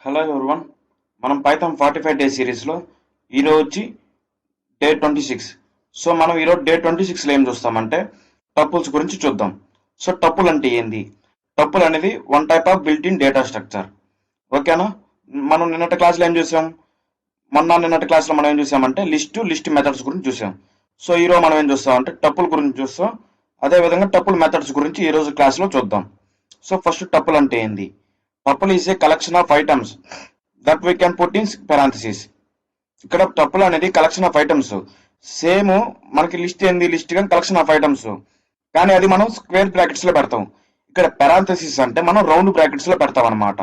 Hello everyone, మనం Python 45 days సిరీస్లో ఈరోజు వచ్చి డే 26. సో మనం ఈరోజు డే 26లో ఏం చూస్తామంటే టపుల్స్ గురించి చూద్దాం. సో టపుల్ అంటే ఏంది? టపుల్ అనేది one type of built in data structure. ఓకేనా? మనం నిన్నటి క్లాస్లో ఏం చూసాం? నిన్నటి క్లాస్లో మనం ఏం చూసామంటే లిస్ట్ మెథడ్స్ గురించి చూసాం. సో ఈరోజు మనం ఏం చూస్తామంటే టపుల్ గురించి చూస్తాం. అదేవిధంగా టపుల్ మెథడ్స్ గురించి ఈరోజు క్లాస్లో చూద్దాం. సో ఫస్ట్ టపుల్ అంటే ఏంది? Tuple is a collection of items that we can put in parenthesis. ఇక్కడ టపుల్ అనేది కలెక్షన్ ఆఫ్ ఐటమ్స్. సేమ్ మనకి లిస్ట్ ఏంది? లిస్ట్ కానీ కలెక్షన్ ఆఫ్ ఐటమ్స్, కానీ అది మనం స్క్వేర్ బ్రాకెట్స్ లో పెడతాం. ఇక్కడ పారాంథసిస్ అంటే మనం రౌండ్ బ్రాకెట్స్ లో పెడతాం అనమాట.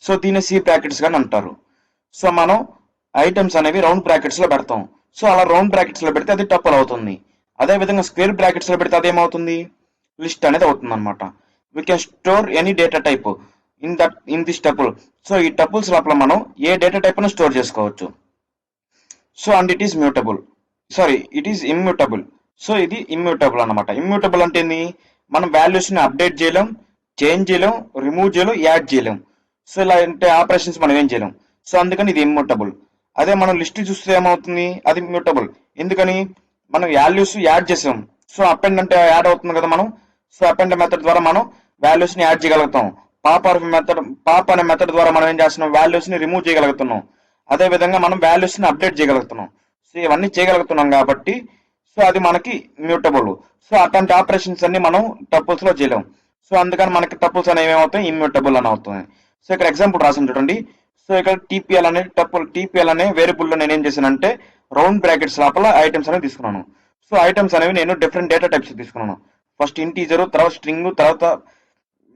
సో దీన్ని సి బ్రాకెట్స్ కానీ అంటారు. సో మనం ఐటమ్స్ అనేవి రౌండ్ బ్రాకెట్స్ లో పెడతాం. సో అలా రౌండ్ బ్రాకెట్స్ లో పెడితే అది టపుల్ అవుతుంది. అదే విధంగా స్క్వేర్ బ్రాకెట్స్ లో పెడితే అదేమవుతుంది? లిస్ట్ అనేది అవుతుంది అనమాట. We can store any data type in this tuple. So ఈ టపుల్స్ లోపల మనం ఏ డేటా టైప్ ను స్టోర్ చేసుకోవచ్చు. So and it is mutable, it is immutable. So ఇది ఇమ్యూటబుల్ అనమాట. ఇమ్యూటబుల్ అంటే ఏంది? మనం వాల్యూస్ ని అప్డేట్ చేయలేం, చేంజ్ చేయలేం, రిమూవ్ చేయలేం, యాడ్ చేయలేం. సో ఇలా అంటే ఆపరేషన్స్ మనం ఏం చేయలేం. సో అందుకని ఇది ఇమ్యూటబుల్. అదే మనం లిస్ట్ చూస్తే ఏమవుతుంది? అది మ్యూటబుల్. ఎందుకని? మనం వాల్యూస్ యాడ్ చేసాం. సో అపెండ్ అంటే యాడ్ అవుతుంది కదా మనం. సో అపెండ్ మెథడ్ ద్వారా మనం వాల్యూస్ ని యాడ్ చేయగలుగుతాం. పాప్ అనే మెథడ్ ద్వారా మనం ఏం చేస్తున్నాం? వాల్యూస్ ని రిమూవ్ చేయగలుగుతున్నాం. అదే విధంగా మనం వాల్యూస్ ని అప్డేట్ చేయగలుగుతున్నాం. సో ఇవన్నీ చేయగలుగుతున్నాం కాబట్టి సో అది మనకి మ్యూటబుల్. సో అట్లాంటి ఆపరేషన్స్ అన్ని మనం టపుల్స్ లో చేయలేం. సో అందుకని మనకి టపుల్స్ అనేవి ఏమవుతాయి? ఇమ్యూటబుల్ అని అవుతుంది. సో ఇక్కడ ఎగ్జాంపుల్ రాసిన చూడండి. సో ఇక్కడ టీపీఎల్ అనే వేరియబుల్ లో నేను ఏం చేశానంటే రౌండ్ బ్రాకెట్స్ లోపల ఐటమ్స్ అనేవి తీసుకున్నాను. సో ఐటమ్స్ అనేవి నేను డిఫరెంట్ డేటా టైప్స్ తీసుకున్నాను. ఫస్ట్ ఇంటీజర్, తర్వాత స్ట్రింగ్, తర్వాత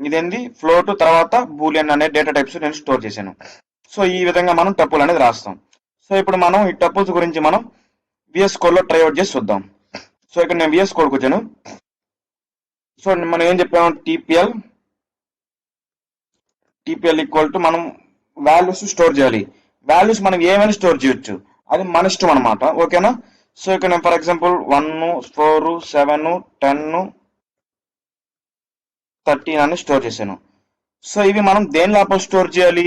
ఇదేంది ఫ్లోట్, తర్వాత బూలియన్ అనే డేటా టైప్స్ నేను స్టోర్ చేశాను. సో ఈ విధంగా మనం టపుల్ అనేది రాస్తాం. సో ఇప్పుడు మనం ఈ టపుల్స్ గురించి మనం విఎస్ కోడ్ లో ట్రై అవుట్ చేసి చూద్దాం. సో ఇక్కడ నేను విఎస్ కోడ్కి వచ్చాను. సో మనం ఏం చెప్పాము? టీపీఎల్ ఈక్వల్ టు మనం వాల్యూస్ స్టోర్ చేయాలి. వాల్యూస్ మనం ఏమైనా స్టోర్ చేయొచ్చు, అది మన ఇష్టం అనమాట. ఓకేనా? సో ఇక్కడ నేను ఫర్ ఎగ్జాంపుల్ 1, 4, 7, 10, 13 అని స్టోర్ చేశాను. సో ఇవి మనం దేని లోపల స్టోర్ చేయాలి?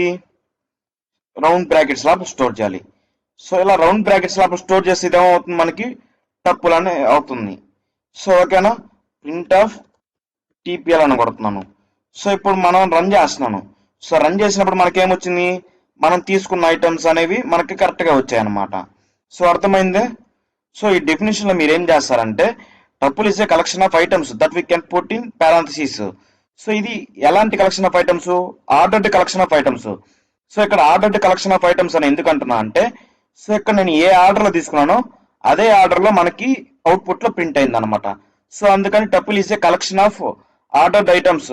రౌండ్ బ్రాకెట్స్ లోపల స్టోర్ చేయాలి. సో ఇలా రౌండ్ బ్రాకెట్స్ లోపల స్టోర్ చేస్తే ఇదేమవుతుంది? మనకి టపుల్ అని అవుతుంది. సో ఓకేనా? ప్రింట్ ఆఫ్ టీపీఎల్ అని కొడుతున్నాను. సో ఇప్పుడు మనం రన్ చేస్తున్నాను. సో రన్ చేసినప్పుడు మనకేమొచ్చింది? మనం తీసుకున్న ఐటమ్స్ అనేవి మనకి కరెక్ట్ గా వచ్చాయి అనమాట. సో అర్థమైందే? సో ఈ డెఫినేషన్ లో మీరు ఏం చేస్తారంటే tuple is a collection of items that we can put in parenthesis. So ఇది ఎలాంటి collection of items? Ordered collection of items. So ఇక్కడ ఆర్డర్డ్ కలెక్షన్ ఆఫ్ ఐటమ్స్ అని ఎందుకు అంటున్నా అంటే, సో ఇక్కడ నేను ఏ ఆర్డర్ లో తీసుకున్నానో అదే ఆర్డర్ లో మనకి అవుట్పుట్ లో ప్రింట్ అయింది అనమాట. సో అందుకని tuple is a collection of ordered items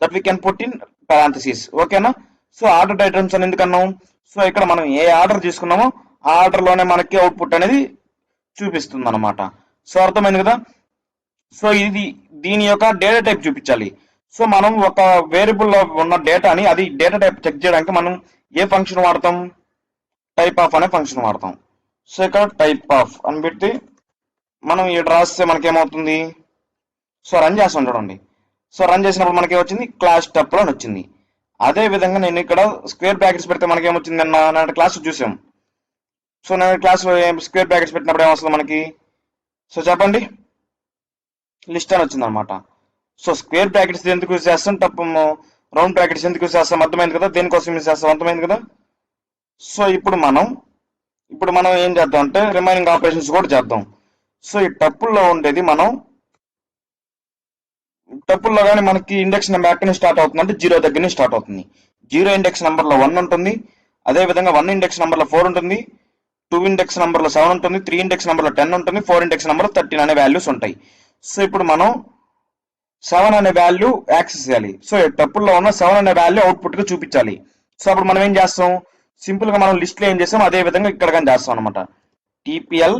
that we can put in parenthesis. ఓకేనా? సో ఆర్డర్డ్ ఐటమ్స్ అని ఎందుకన్నాం? సో ఇక్కడ మనం ఏ ఆర్డర్ తీసుకున్నామో ఆ ఆర్డర్ లోనే మనకి అవుట్పుట్ అనేది చూపిస్తుంది అనమాట. సో అర్థమైంది కదా? సో ఇది దీని యొక్క డేటా టైప్ చూపించాలి. సో మనం ఒక వేరియబుల్ లో ఉన్న డేటాని అది డేటా టైప్ చెక్ చేయడానికి మనం ఏ ఫంక్షన్ వాడతాం? టైప్ ఆఫ్ అనే ఫంక్షన్ వాడతాం. సో ఇక్కడ టైప్ ఆఫ్ అని పెట్టి మనం ఇక్కడ రాస్తే మనకేమవుతుంది? సో రన్ చేస్తాం చూడండి. సో రన్ చేసినప్పుడు మనకి వచ్చింది క్లాస్ టపుల్ అని వచ్చింది. అదే విధంగా నేను ఇక్కడ స్క్వేర్ బ్రాకెట్స్ పెడితే మనకేమొచ్చింది? అన్న క్లాస్ చూసాం. సో నేను క్లాస్ స్క్వేర్ బ్రాకెట్స్ పెట్టినప్పుడు ఏమొస్తుంది మనకి? సో చెప్పండి. లిస్ట్ అని వచ్చింది అనమాట. సో స్క్వేర్ బ్రాకెట్స్ ఎందుకు యూజ్ చేస్తాం? రౌండ్ బ్రాకెట్స్ ఎందుకు యూజ్ చేస్తాం? అర్థమైంది కదా? దేనికోసం యూజ్ చేస్తాం? అర్థమైంది కదా? సో ఇప్పుడు మనం ఏం చేద్దాం అంటే రిమైనింగ్ ఆపరేషన్స్ కూడా చేద్దాం. సో ఈ టపుల్లో ఉండేది మనం టపుల్లో కానీ మనకి ఇండెక్స్ నెంబర్ ఎక్కడి నుంచి స్టార్ట్ అవుతుంది అంటే 0 దగ్గర నుంచి స్టార్ట్ అవుతుంది. 0 ఇండెక్స్ నెంబర్ లో 1 ఉంటుంది. అదే విధంగా 1 ఇండెక్స్ నెంబర్ లో 4 ఉంటుంది, 2 ఇండెక్స్ నెంబర్ లో 7 ఉంటుంది, 3 ఇండెక్స్ నెంబర్ లో 10 ఉంటుంది, 4 ఇండెక్స్ నెంబర్ లో 13 అనే వాల్యూస్ ఉంటాయి. సో ఇప్పుడు మనం 7 అనే వాల్యూ యాక్సెస్ చేయాలి. సో టపుల్లో ఉన్న 7 అనే వాల్యూ అవుట్పుట్ గా చూపించాలి. సో అప్పుడు మనం ఏం చేస్తాం? సింపుల్ గా మనం లిస్ట్ లో ఏం చేస్తాం అదే విధంగా ఇక్కడ కానీ చేస్తాం అనమాట. టీపీఎల్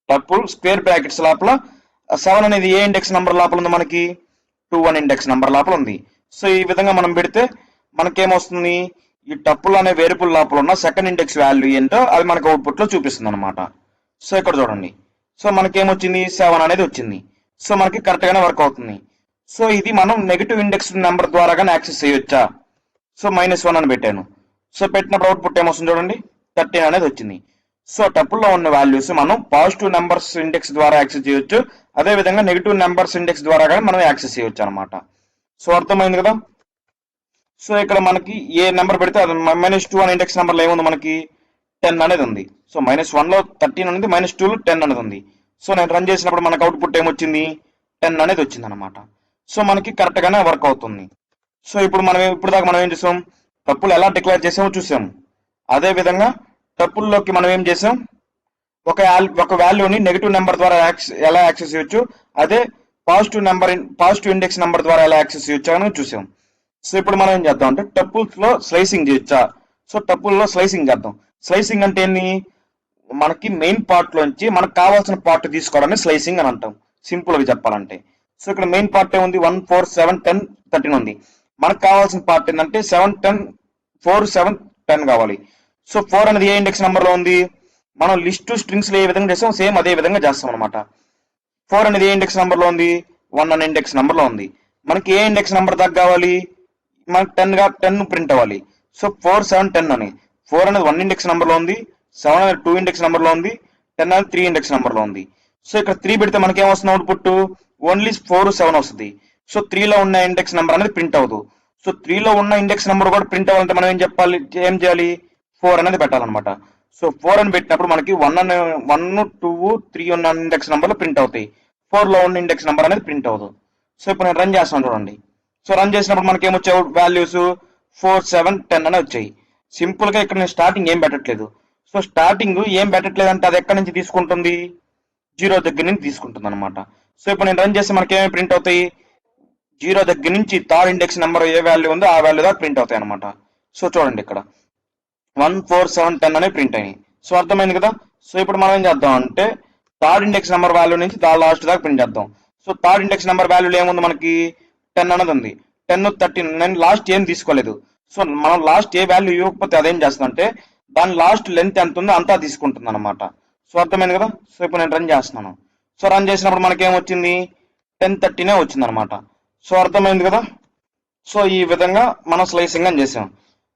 టపుల్ స్క్వేర్ బ్రాకెట్స్ లోపల 7 అనేది ఏ ఇండెక్స్ నెంబర్ లోపల ఉంది? మనకి 21 ఇండెక్స్ నెంబర్ లోపల ఉంది. సో ఈ విధంగా మనం పెడితే మనకేమొస్తుంది? ఈ టపుల్ అనే వేరియబుల్ లోపల ఉన్న సెకండ్ ఇండెక్స్ వాల్యూ ఏంటో అది మనకి అవుట్పుట్ లో చూపిస్తుంది అనమాట. సో ఇక్కడ చూడండి. సో మనకేమొచ్చింది? 7 అనేది వచ్చింది. సో మనకి కరెక్ట్ గానే వర్క్ అవుతుంది. సో ఇది మనం నెగిటివ్ ఇండెక్స్ నెంబర్ ద్వారా కానీ యాక్సెస్ చేయొచ్చా? సో -1 అని పెట్టాను. సో పెట్టినప్పుడు అవుట్పుట్ ఏమొస్తుంది చూడండి, 13 అనేది వచ్చింది. సో టపుల్లో ఉన్న వాల్యూస్ మనం పాజిటివ్ నెంబర్స్ ఇండెక్స్ ద్వారా యాక్సెస్ చేయొచ్చు, అదే విధంగా నెగిటివ్ నెంబర్స్ ఇండెక్స్ ద్వారా కానీ మనం యాక్సెస్ చేయొచ్చు అనమాట. సో అర్థమైంది కదా. సో ఇక్కడ మనకి ఏ నెంబర్ పెడితే అది -2 అనే ఇండెక్స్ నెంబర్లో ఏముంది, మనకి 10 అనేది ఉంది. సో -1లో 13 అనేది, -2లో 10 అనేది ఉంది. సో నేను రన్ చేసినప్పుడు మనకు అవుట్పుట్ ఏమొచ్చింది, 10 అనేది వచ్చింది అనమాట. సో మనకి కరెక్ట్ గానే వర్క్ అవుతుంది. సో ఇప్పుడు దాకా మనం ఏం చేసాం, టప్పులు ఎలా డిక్లేర్ చేసామో చూసాం. అదే విధంగా టప్పుల్లోకి మనం ఏం చేసాం, ఒక వాల్యూని నెగిటివ్ నెంబర్ ద్వారా ఎలా యాక్సెస్ చేయొచ్చు, అదే పాజిటివ్ ఇండెక్స్ నెంబర్ ద్వారా ఎలా యాక్సెస్ చేయొచ్చు అని చూసాం. సో ఇప్పుడు మనం ఏం చేద్దాం అంటే టపుల్స్ లో స్లైసింగ్ చేయొచ్చా. సో టపుల్లో స్లైసింగ్ చేద్దాం. స్లైసింగ్ అంటే ఏంటి, మనకి మెయిన్ పార్ట్ లోంచి మనకు కావాల్సిన పార్ట్ తీసుకోవడానికి స్లైసింగ్ అని అంటాం, సింపుల్ గా చెప్పాలంటే. సో ఇక్కడ మెయిన్ పార్ట్ ఏముంది, 1 4 7 10 13 ఉంది. మనకు కావాల్సిన పార్ట్ ఏంటంటే 7 10 4 7 10 కావాలి. సో 4 అనేది ఏ ఇండెక్స్ నెంబర్ లో ఉంది, మనం లిస్ట్ స్ట్రింగ్స్ లో ఏ విధంగా చేస్తాం సేమ్ అదే విధంగా చేస్తాం అనమాట. 4 అనేది ఏ ఇండెక్స్ నెంబర్ లో ఉంది, 1 అనే ఇండెక్స్ నెంబర్ లో ఉంది. మనకి ఏ ఇండెక్స్ నెంబర్ దాకా కావాలి, మనకి 10 ప్రింట్ అవ్వాలి. సో 4 7 10 అని 4 అనేది 1 ఇండెక్స్ నెంబర్ లో ఉంది, 7 అనేది 2 ఇండెక్స్ నెంబర్ లో ఉంది, 10 అనేది 3 ఇండెక్స్ నెంబర్ లో ఉంది. సో ఇక్కడ 3 పెడితే మనకి ఏమొస్తుంది అవుట్పుట్, ఓన్లీ 4 7 వస్తుంది. సో 3 లో ఉన్న ఇండెక్స్ నెంబర్ అనేది ప్రింట్ అవ్వదు. సో 3 లో ఉన్న ఇండెక్స్ నెంబర్ కూడా ప్రింట్ అవ్వాలంటే మనం ఏం చేయాలి, 4 అనేది పెట్టాలన్నమాట. సో 4 అని పెట్టినప్పుడు మనకి 1 2 3 ఉన్న ఇండెక్స్ నెంబర్లు ప్రింట్ అవుతాయి, 4 లో ఉన్న ఇండెక్స్ నెంబర్ అనేది ప్రింట్ అవ్వదు. సో ఇప్పుడు నేను రన్ చేస్తాను చూడండి. సో రన్ చేసినప్పుడు మనకి ఏమొచ్చాయి వాల్యూస్ 4 7 10 అని వచ్చాయి. సింపుల్ గా ఇక్కడ నేను స్టార్టింగ్ ఏం పెట్టట్లేదు. సో స్టార్టింగ్ ఏం పెట్టట్లేదు అంటే అది ఎక్కడి నుంచి తీసుకుంటుంది, 0 దగ్గర నుంచి తీసుకుంటుంది అనమాట. సో ఇప్పుడు నేను రన్ చేస్తే మనకి ఏమేమి ప్రింట్ అవుతాయి, 0 దగ్గర నుంచి థర్డ్ ఇండెక్స్ నెంబర్ ఏ వాల్యూ ఉందో ఆ వాల్యూ దాకా ప్రింట్ అవుతాయి అనమాట. సో చూడండి ఇక్కడ 1 4 7 10 అనేవి ప్రింట్ అయినాయి. సో అర్థమైంది కదా. సో ఇప్పుడు మనం ఏం చేద్దాం అంటే థర్డ్ ఇండెక్స్ నెంబర్ వాల్యూ నుంచి లాస్ట్ దాకా ప్రింట్ చేద్దాం. సో థర్డ్ ఇండెక్స్ నెంబర్ వాల్యూలో ఏముంది, మనకి 10 అనేది ఉంది, 10 13. నేను లాస్ట్ ఏం తీసుకోలేదు. సో మనం లాస్ట్ ఏ వాల్యూ ఇవ్వకపోతే అదేం చేస్తుందంటే దాని లాస్ట్ లెంత్ ఎంత ఉందో అంతా తీసుకుంటుంది అనమాట. సో అర్థమైంది కదా. సో ఇప్పుడు నేను రన్ చేస్తున్నాను. సో రన్ చేసినప్పుడు మనకి ఏమొచ్చింది, 10 13 వచ్చింది అనమాట. సో అర్థమైంది కదా. సో ఈ విధంగా మనం స్లైసింగ్ అని చేసాం.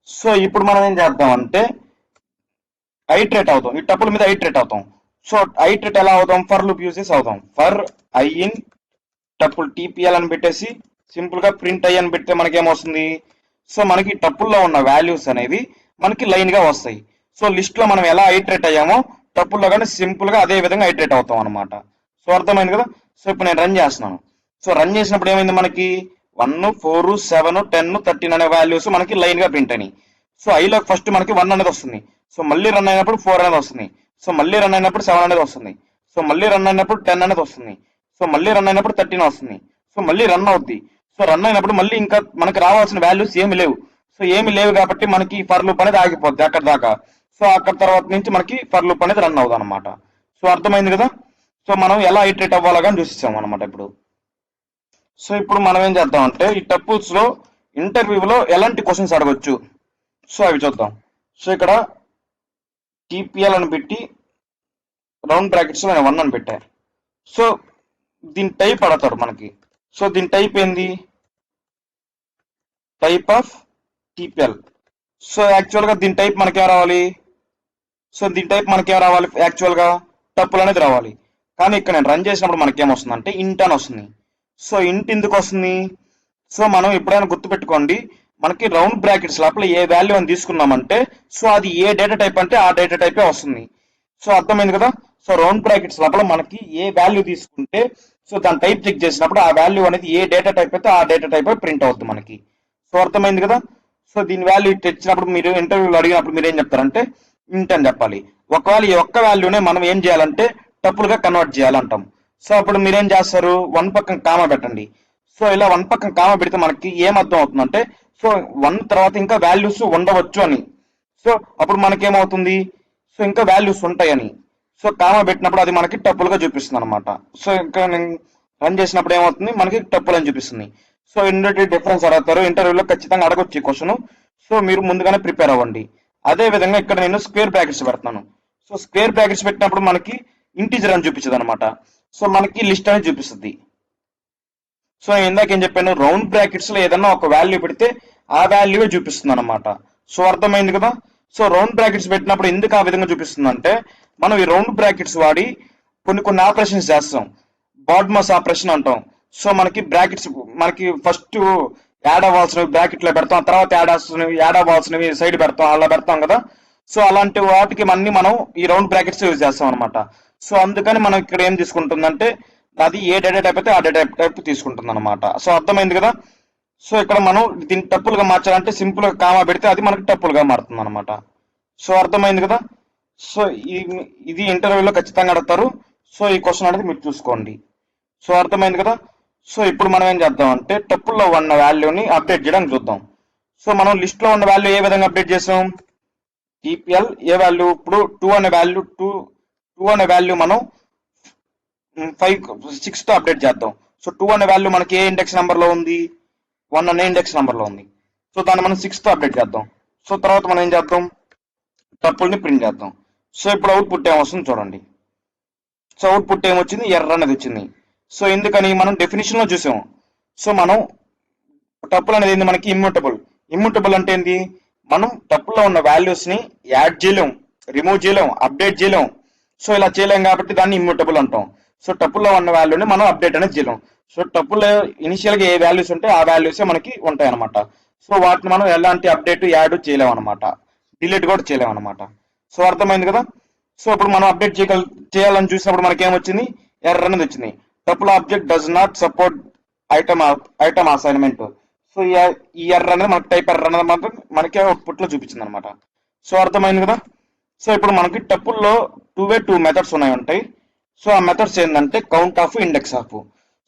సో ఇప్పుడు మనం ఏం చేద్దాం అంటే ఐట్రేట్ అవుతాం, ఈ టపుల్ మీద ఐట్రేట్ అవుతాం. సో ఐట్రేట్ ఎలా అవుతాం, ఫర్ లూప్ యూజ్ చేసి అవుతాం. For I in tuple TPL అని పెట్టేసి సింపుల్ గా ప్రింట్ ఐ అని పెడితే మనకి ఏమొస్తుంది, సో మనకి టపుల్లో ఉన్న వాల్యూస్ అనేవి మనకి లైన్ గా వస్తాయి. సో లిస్ట్ లో మనం ఎలా ఐట్రేట్ అయ్యామో టపుల్లో కానీ సింపుల్ గా అదే విధంగా ఐట్రేట్ అవుతాం అనమాట. సో అర్థమైంది కదా. సో ఇప్పుడు నేను రన్ చేస్తున్నాను. సో రన్ చేసినప్పుడు ఏమైంది, మనకి 1 4 7 10 13 అనే వాల్యూస్ మనకి లైన్ గా ప్రింట్ అయినాయి. సో ఐలో ఫస్ట్ మనకి 1 అనేది వస్తుంది. సో మళ్ళీ రన్ అయినప్పుడు 4 అనేది వస్తుంది. సో మళ్ళీ రన్ అయినప్పుడు 7 అనేది వస్తుంది. సో మళ్ళీ రన్ అయినప్పుడు 10 అనేది వస్తుంది. సో మళ్ళీ రన్ అయినప్పుడు 13 వస్తుంది. సో మళ్ళీ రన్ అవుద్ది. సో రన్ అయినప్పుడు మళ్ళీ ఇంకా మనకి రావాల్సిన వాల్యూస్ ఏమి లేవు. సో ఏమి లేవు కాబట్టి మనకి ఫర్ లూప్ అనేది ఆగిపోద్ది అక్కడ దాకా. సో అక్కడ తర్వాత నుంచి మనకి ఫర్ లూప్ అనేది రన్ అవుతుంది అనమాట. సో అర్థమైంది కదా. సో మనం ఎలా ఇటరేట్ అవ్వాలో కానీ చూసిస్తాం అనమాట ఇప్పుడు. సో ఇప్పుడు మనం ఏం చేద్దాం అంటే ఈ టపుల్స్ లో ఇంటర్వ్యూలో ఎలాంటి క్వశ్చన్స్ అడగొచ్చు, సో అవి చూద్దాం. సో ఇక్కడ టీపీఎల్ అని పెట్టి రౌండ్ బ్రాకెట్స్ లో నేను 1 అని పెట్టా. సో దీని టైప్ అడతారు మనకి. సో దీని టైప్ ఏంది, type of TPL. So actual గా దీని టైప్ మనకేం రావాలి, సో దీని టైప్ మనకేం రావాలి, యాక్చువల్ గా టపుల్ అనేది రావాలి. కానీ ఇక్కడ నేను రన్ చేసినప్పుడు మనకేం వస్తుంది అంటే ఇంట్ అని వస్తుంది. సో ఇంట్ ఎందుకు వస్తుంది, సో మనం ఎప్పుడైనా గుర్తుపెట్టుకోండి, మనకి రౌండ్ బ్రాకెట్స్ లోపల ఏ వాల్యూ అని తీసుకున్నామంటే సో అది ఏ డేటా టైప్ అంటే ఆ డేటా టైపే వస్తుంది. సో అర్థమైంది కదా. సో రౌండ్ బ్రాకెట్స్ లోపల మనకి ఏ వాల్యూ తీసుకుంటే సో దాని టైప్ చెక్ చేసినప్పుడు ఆ వాల్యూ అనేది ఏ డేటా టైప్ అయితే ఆ డేటా టైప్ ప్రింట్ అవుతుంది మనకి. సో అర్థమైంది కదా. సో దీని వాల్యూ తెచ్చినప్పుడు మీరు ఇంటర్వ్యూలో అడిగినప్పుడు మీరు ఏం చెప్తారంటే ఇంట్ అని చెప్పాలి. ఒకవేళ ఈ ఒక్క వాల్యూనే మనం ఏం చేయాలంటే టపుల్ గా కన్వర్ట్ చేయాలంటాం. సో అప్పుడు మీరేం చేస్తారు, 1 పక్కన కామా పెట్టండి. సో ఇలా 1 పక్కన కామా పెడితే మనకి ఏం అర్థం అవుతుందంటే సో 1 తర్వాత ఇంకా వాల్యూస్ ఉండవచ్చు అని. సో అప్పుడు మనకేమవుతుంది, సో ఇంకా వాల్యూస్ ఉంటాయని. సో కామా పెట్టినప్పుడు అది మనకి టపుల్ గా చూపిస్తుంది అనమాట. సో ఇంకా రన్ చేసినప్పుడు ఏమవుతుంది, మనకి టపుల్ అని చూపిస్తుంది. సో ఇండోటి డిఫరెన్స్ అడుగుతారు ఇంటర్వ్యూలో, ఖచ్చితంగా అడగొచ్చు ఈ క్వశ్చన్. సో మీరు ముందుగానే ప్రిపేర్ అవ్వండి. అదే విధంగా ఇక్కడ నేను స్క్వేర్ బ్రాకెట్స్ పెడతాను. సో స్క్వేర్ బ్రాకెట్స్ పెట్టినప్పుడు మనకి ఇంటీజర్ అని చూపించదు అనమాట. సో మనకి లిస్ట్ అనేది చూపిస్తుంది. సో నేను ఇందాక ఏం చెప్పాను, రౌండ్ బ్రాకెట్స్ లో ఏదన్నా ఒక వాల్యూ పెడితే ఆ వాల్యూవే చూపిస్తుంది అనమాట. సో అర్థమైంది కదా. సో రౌండ్ బ్రాకెట్స్ పెట్టినప్పుడు ఎందుకు ఆ విధంగా చూపిస్తుంది అంటే మనం ఈ రౌండ్ బ్రాకెట్స్ వాడి కొన్ని కొన్ని ఆపరేషన్స్ చేస్తాం. బాడ్మస్ ఆపరేషన్ అంటాం. సో మనకి బ్రాకెట్స్ మనకి ఫస్ట్ యాడ్ అవ్వాల్సినవి బ్రాకెట్ లో పెడతాం, తర్వాత యాడ్ అవ్వాల్సినవి సైడ్ పెడతాం, అలా పెడతాం కదా. సో అలాంటి వాటికి అన్ని మనం ఈ రౌండ్ బ్రాకెట్స్ యూజ్ చేస్తాం అనమాట. సో అందుకని మనం ఇక్కడ ఏం తీసుకుంటుందంటే అది ఏ డేటా టైప్ అయితే ఆ డేటా టైప్ తీసుకుంటుంది అనమాట. సో అర్థమైంది కదా. సో ఇక్కడ మనం దీన్ని టప్పులుగా మార్చాలంటే సింపుల్ గా కామా పెడితే అది మనకి టప్పులుగా మారుతుంది అనమాట. సో అర్థమైంది కదా. సో ఇది ఇంటర్వ్యూలో ఖచ్చితంగా అడుగుతారు. సో ఈ క్వశ్చన్ అనేది మీరు చూసుకోండి. సో అర్థమైంది కదా. సో ఇప్పుడు మనం ఏం చేద్దాం అంటే టప్పుల్లో ఉన్న వాల్యూని అప్డేట్ చేయడానికి చూద్దాం. సో మనం లిస్ట్ లో ఉన్న వాల్యూ ఏ విధంగా అప్డేట్ చేసాం, టీపీఎల్ ఏ వాల్యూ ఇప్పుడు టూ అనే వాల్యూ మనం 6 తో అప్డేట్ చేద్దాం. సో 2 అనే వాల్యూ మనకి ఏ ఇండెక్స్ నెంబర్ లో ఉంది, 1 అనే ఇండెక్స్ నెంబర్ లో ఉంది. సో దాన్ని మనం 6 తో అప్డేట్ చేద్దాం. సో తర్వాత మనం ఏం చేద్దాం, టప్పుల్ని ప్రింట్ చేద్దాం. సో ఇప్పుడు అవుట్పుట్ ఏమొస్తుంది చూడండి. సో అవుట్పుట్ ఏమొచ్చింది, ఎర్ర అనేది వచ్చింది. సో ఎందుకని మనం డెఫినేషన్ లో చూసాం. సో మనం టప్పుల్ అనేది ఏంది మనకి ఇమ్యూటబుల్. ఇమ్యూటబుల్ అంటే ఏంది, మనం టప్పుల్లో ఉన్న వాల్యూస్ ని యాడ్ చేయలేం, రిమూవ్ చేయలేం, అప్డేట్ చేయలేం. సో ఇలా చేయలేం కాబట్టి దాన్ని ఇమ్యూటబుల్ అంటాం. సో టప్పుల్లో ఉన్న వాల్యూని మనం అప్డేట్ అనేది చేయలేం. సో టప్పుల్లో ఇనిషియల్ గా ఏ వాల్యూస్ ఉంటే ఆ వాల్యూసే మనకి ఉంటాయి అనమాట. సో వాటిని మనం ఎలాంటి అప్డేట్ యాడ్ చేయలేం అనమాట, డిలీట్ కూడా చేయలేం అనమాట. సో అర్థమైంది కదా. సో ఇప్పుడు మనం అప్డేట్ చేయాలని చూసినప్పుడు మనకి ఏమొచ్చింది, ఎర్ర అనేది వచ్చింది. Tuple object does not support item assignment. So ఈ ఎర్ర అనేది మనకి టైప్ ఎర్ర అనేది మాత్రం మనకి అవుట్పుట్ లో చూపించింది అనమాట. సో అర్థమైంది కదా. సో ఇప్పుడు మనకి టపుల్లో టూ మెథడ్స్ ఉంటాయి. సో ఆ మెథడ్స్ ఏంటంటే count of, index of.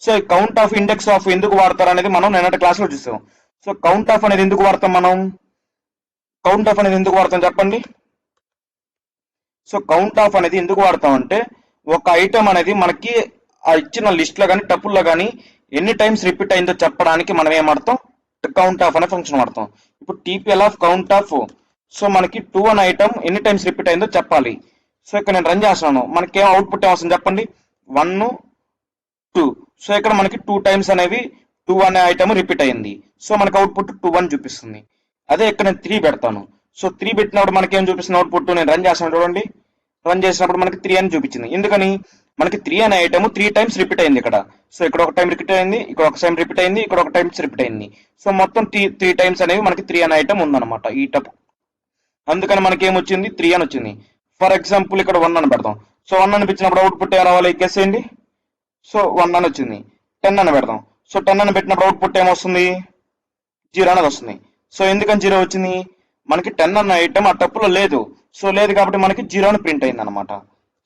So ఈ కౌంట్ ఆఫ్, ఇండెక్స్ ఆఫ్ ఎందుకు వాడతారు అనేది మనం నిన్నటి క్లాస్ లో చూసాం. సో కౌంట్ ఆఫ్ అనేది ఎందుకు వాడతాం మనం, కౌంట్ ఆఫ్ అనేది ఎందుకు వాడతాం చెప్పండి. సో కౌంట్ ఆఫ్ అనేది ఎందుకు వాడతాం అంటే ఒక ఐటమ్ అనేది మనకి ఆ ఇచ్చిన లిస్ట్ లో కానీ టపుల్లో కానీ ఎన్ని టైమ్స్ రిపీట్ అయిందో చెప్పడానికి మనం ఏం వాడతాం, కౌంట్ ఆఫ్ అనే ఫంక్షన్ వాడతాం. ఇప్పుడు TPL of count of, so మనకి 2 అనే ఐటమ్ ఎన్ని టైమ్స్ రిపీట్ అయిందో చెప్పాలి. సో ఇక్కడ నేను రన్ చేస్తున్నాను, మనకి ఏం అవుట్పుట్ ఏమొస్తుంది చెప్పండి, 1, 2. సో ఇక్కడ మనకి 2 టైమ్స్ అనేవి 2 అనే ఐటమ్ రిపీట్ అయింది. సో మనకి అవుట్పుట్ 2 అని చూపిస్తుంది. అదే ఇక్కడ నేను 3 పెడతాను. సో 3 పెట్టినప్పుడు మనకి ఏం చూపిస్తుంది అవుట్పుట్, నేను రన్ చేస్తాను చూడండి. రన్ చేసినప్పుడు మనకి 3 అని చూపించింది. ఎందుకని, మనకి 3 అనే ఐటమ్ 3 టైమ్స్ రిపీట్ అయింది ఇక్కడ. సో ఇక్కడ ఒక టైం రిపీట్ అయింది, ఇక్కడ ఒక టైం రిపీట్ అయింది, ఇక్కడ ఒక టైమ్స్ రిపీట్ అయింది. సో మొత్తం 3 టైమ్స్ అనేవి మనకి 3 అనే ఐటమ్ ఉందన్నమాట ఈ టప్. అందుకని మనకి ఏమొచ్చింది, 3 అని వచ్చింది. ఫర్ ఎగ్జాంపుల్ ఇక్కడ 1 అని పెడతాం. సో 1 అని పెట్టినప్పుడు అవుట్పుట్ ఏం రావాలి గెస్ చేయండి. సో 1 అని వచ్చింది. 10 అని పెడతాం. సో 10 అని పెట్టినప్పుడు అవుట్పుట్ ఏమొస్తుంది, 0 అనేది వస్తుంది. సో ఎందుకని 0 వచ్చింది, మనకి 10 అన్న ఐటమ్ ఆ టప్పులో లేదు. సో లేదు కాబట్టి మనకి 0 అని ప్రింట్ అయింది అనమాట.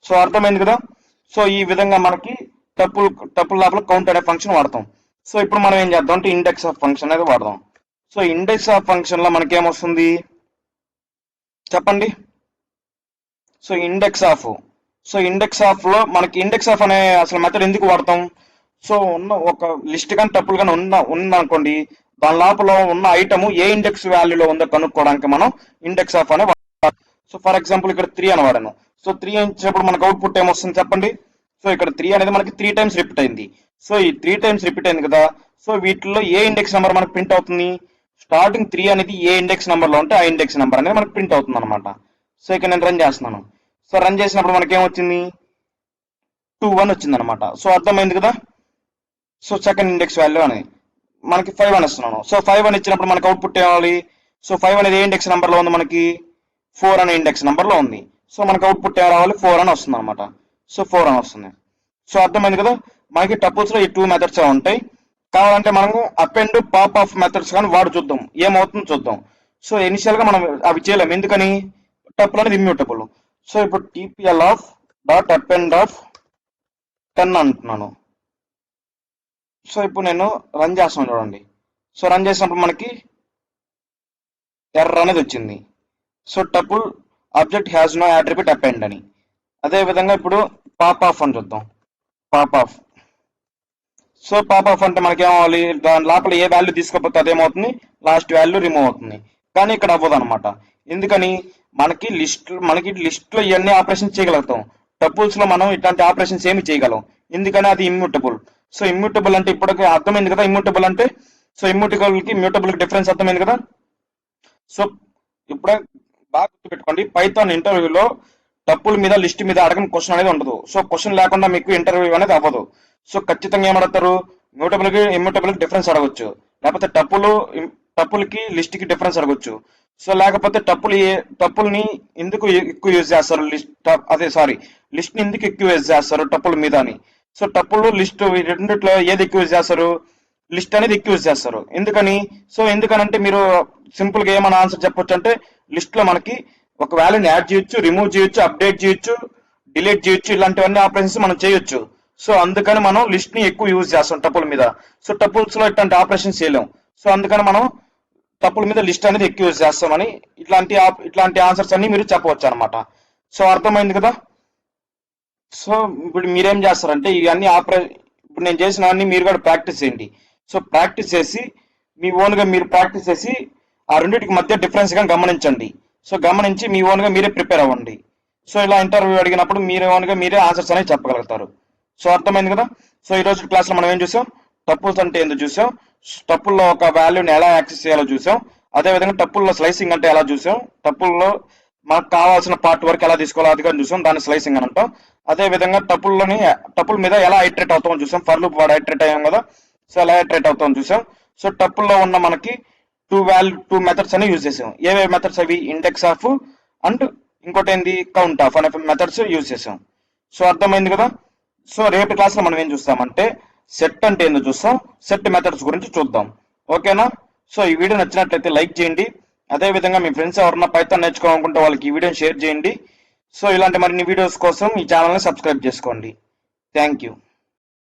సో అర్థమైంది కదా. సో ఈ విధంగా మనకి టప్పుల లోపల కౌంట్ అనే ఫంక్షన్ వాడతాం. సో ఇప్పుడు మనం ఏం చేద్దాం అంటే ఇండెక్స్ ఆఫ్ ఫంక్షన్ అనేది వాడదాం. సో ఇండెక్స్ ఆఫ్ ఫంక్షన్ లో మనకి ఏమొస్తుంది చెప్పండి. So index of, so index of లో మనకి ఇండెక్స్ ఆఫ్ అనే అసలు మెథడ్ ఎందుకు వాడతాం, సో ఉన్న ఒక లిస్ట్ కానీ టప్పులు కానీ ఉందనుకోండి, దాని లోపల ఉన్న ఐటమ్ ఏ ఇండెక్స్ వాల్యూలో ఉందో కనుక్కోవడానికి మనం ఇండెక్స్ ఆఫ్ అనే వాడతాం. సో ఫర్ ఎగ్జాంపుల్ ఇక్కడ 3 అని వాడాను. సో 3 ఇచ్చినప్పుడు మనకు అవుట్పుట్ ఏమొస్తుంది చెప్పండి. సో ఇక్కడ 3 అనేది మనకి 3 టైమ్స్ రిపీట్ అయింది. సో ఈ 3 టైమ్స్ రిపీట్ అయింది కదా. సో వీటిలో ఏ ఇండెక్స్ నెంబర్ మనకు ప్రింట్ అవుతుంది, స్టార్టింగ్ 3 అనేది ఏ ఇండెక్స్ నెంబర్ లో ఉంటే ఆ ఇండెక్స్ నెంబర్ అనేది మనకు ప్రింట్ అవుతుంది అనమాట. సో ఇక్కడ నేను రన్ చేస్తున్నాను. సో రన్ చేసినప్పుడు మనకి ఏమొచ్చింది, 2 అని వచ్చింది అనమాట. సో అర్థమైంది కదా. సో సెకండ్ ఇండెక్స్ వాల్యూ అనేది మనకి 5 అని ఇస్తున్నాను. సో 5 అని ఇచ్చినప్పుడు మనకి అవుట్పుట్ ఏమాలి, సో 5 అనేది ఏ ఇండెక్స్ నెంబర్ లో ఉంది మనకి, 4 అనే ఇండెక్స్ నెంబర్ లో ఉంది. సో మనకి అవుట్పుట్ ఏం రావాలి, 4 అని వస్తుంది అనమాట. సో 4 అని వస్తుంది. సో అర్థమైంది కదా. మనకి టపుల్స్ లో ఈ 2 మెథడ్స్ ఉంటాయి. కావాలంటే మనము up and pop of methods కానీ వాడు చూద్దాం, ఏమవుతుందో చూద్దాం. సో ఇనిషియల్ గా మనం అవి చేయలేము, ఎందుకని టపుల్ అనేది ఇమ్యూటబుల్. సో ఇప్పుడు TPL of dot up and of 10 అంటున్నాను. సో ఇప్పుడు నేను రన్ చేస్తున్నాను చూడండి. సో రన్ చేసినప్పుడు మనకి ఎర్ర అనేది వచ్చింది. So tuple object has no attribute append అని. అదే విధంగా ఇప్పుడు పాప్ ఆఫ్ అని చూద్దాం. Pop off, so pop off అంటే మనకి ఏమవ్వాలి, దాని లోపల ఏ వాల్యూ తీసుకోకపోతే అదేమవుతుంది, లాస్ట్ వాల్యూ రిమూవ్ అవుతుంది. కానీ ఇక్కడ అవ్వదు అనమాట. ఎందుకని, మనకి లిస్ట్ లో ఇవన్నీ ఆపరేషన్ చేయగలుగుతాం, టపుల్స్ లో మనం ఇట్లాంటి ఆపరేషన్స్ ఏమి చేయగలం, ఎందుకని అది ఇమ్యూటబుల్. సో ఇమ్యూటబుల్ అంటే ఇప్పటికి అర్థమైంది కదా. ఇమ్యూటబుల్ అంటే సో ఇమ్యూటబుల్ కి మ్యూటబుల్ కి డిఫరెన్స్ అర్థమైంది కదా. సో ఇప్పుడే బాగా గుర్తుపెట్టుకోండి, పైథాన్ ఇంటర్వ్యూలో టప్పుల మీద లిస్ట్ మీద అడగని క్వశ్చన్ అనేది ఉండదు. సో క్వశ్చన్ లేకుండా మీకు ఇంటర్వ్యూ అనేది అవ్వదు. సో ఖచ్చితంగా ఏమడతారు, మ్యూటబుల్ కి ఇమ్యూటబుల్ కి డిఫరెన్స్ అడగొచ్చు, లేకపోతే టప్పులకి లిస్ట్ కి డిఫరెన్స్ అడగొచ్చు. సో లేకపోతే టప్పుల్ని ఎందుకు ఎక్కువ యూజ్ చేస్తారు, లిస్ట్ ని ఎందుకు ఎక్కువ యూజ్ చేస్తారు టప్పుల మీద అని. సో టప్పులు లిస్ట్ రెండిట్లో ఏది ఎక్కువ యూజ్ చేస్తారు, లిస్ట్ అనేది ఎక్కువ యూజ్ చేస్తారు. ఎందుకనంటే మీరు సింపుల్ గా ఏమైనా ఆన్సర్ చెప్పొచ్చు అంటే, లిస్ట్ లో మనకి ఒక వాల్యూని యాడ్ చేయొచ్చు, రిమూవ్ చేయొచ్చు, అప్డేట్ చేయొచ్చు, డిలీట్ చేయొచ్చు, ఇలాంటివన్నీ ఆపరేషన్స్ మనం చేయొచ్చు. సో అందుకని మనం లిస్ట్ ని ఎక్కువ యూజ్ చేస్తాం టపుల్ మీద. సో టపుల్స్ లో ఇట్లాంటి ఆపరేషన్స్ చేయలేం. సో అందుకని మనం టపుల్ మీద లిస్ట్ అనేది ఎక్కువ యూజ్ చేస్తామని ఇట్లాంటి ఆన్సర్స్ అన్ని మీరు చెప్పవచ్చు అనమాట. సో అర్థమైంది కదా. సో ఇప్పుడు మీరేం చేస్తారంటే ఇవన్నీ ఇప్పుడు నేను చేసినవన్నీ మీరు కూడా ప్రాక్టీస్ చేయండి. సో ప్రాక్టీస్ చేసి మీ ఓన్గా మీరు ప్రాక్టీస్ చేసి ఆ రెండింటికి మధ్య డిఫరెన్స్ గా గమనించండి. సో గమనించి మీ ఓన్గా మీరే ప్రిపేర్ అవ్వండి. సో ఇలా ఇంటర్వ్యూ అడిగినప్పుడు మీరు ఓన్గా మీరే ఆన్సర్స్ అనేవి చెప్పగలుగుతారు. సో అర్థమైంది కదా. సో ఈ రోజు క్లాస్ లో మనం ఏం చూసాం, టప్పుల్స్ అంటే ఏందో చూసాం, టప్పుల్లో ఒక వాల్యూని ఎలా యాక్సెస్ చేయాలో చూసాం, అదేవిధంగా టప్పుల్లో స్లైసింగ్ అంటే ఎలా చూసాం, టప్పుల్లో మనకు కావాల్సిన పార్ట్ వరకు ఎలా తీసుకోవాలో అది కూడా చూసాం, దాన్ని స్లైసింగ్ అని అంటాం. అదే విధంగా టప్పుల మీద ఎలా ఐట్రేట్ అవుతామో చూసాం, ఫర్ లూప్ వాడు ఐట్రేట్ అయ్యాం కదా. సో ఎలా ఐట్రేట్ అవుతామో చూసాం. సో టప్పుల్లో ఉన్న మనకి టూ మెథడ్స్ అని యూజ్ చేసాం. ఏవే మెథడ్స్ అవి, ఇండెక్స్ ఆఫ్ అండ్ ఇంకోటి ఏంది, కౌంట్ ఆఫ్ అనే మెథడ్స్ యూజ్ చేసాం. సో అర్థమైంది కదా. సో రేపు క్లాస్ లో మనం ఏం చూస్తామంటే సెట్ అంటే ఏందో చూస్తాం, సెట్ మెథడ్స్ గురించి చూద్దాం. ఓకేనా. సో ఈ వీడియో నచ్చినట్లయితే లైక్ చేయండి. అదే విధంగా మీ ఫ్రెండ్స్ ఎవరన్నా పైథాన్ నేర్చుకోవాలనుకుంటే వాళ్ళకి ఈ వీడియోని షేర్ చేయండి. సో ఇలాంటి మరిన్ని వీడియోస్ కోసం ఈ ఛానల్ని సబ్స్క్రైబ్ చేసుకోండి. Thank you.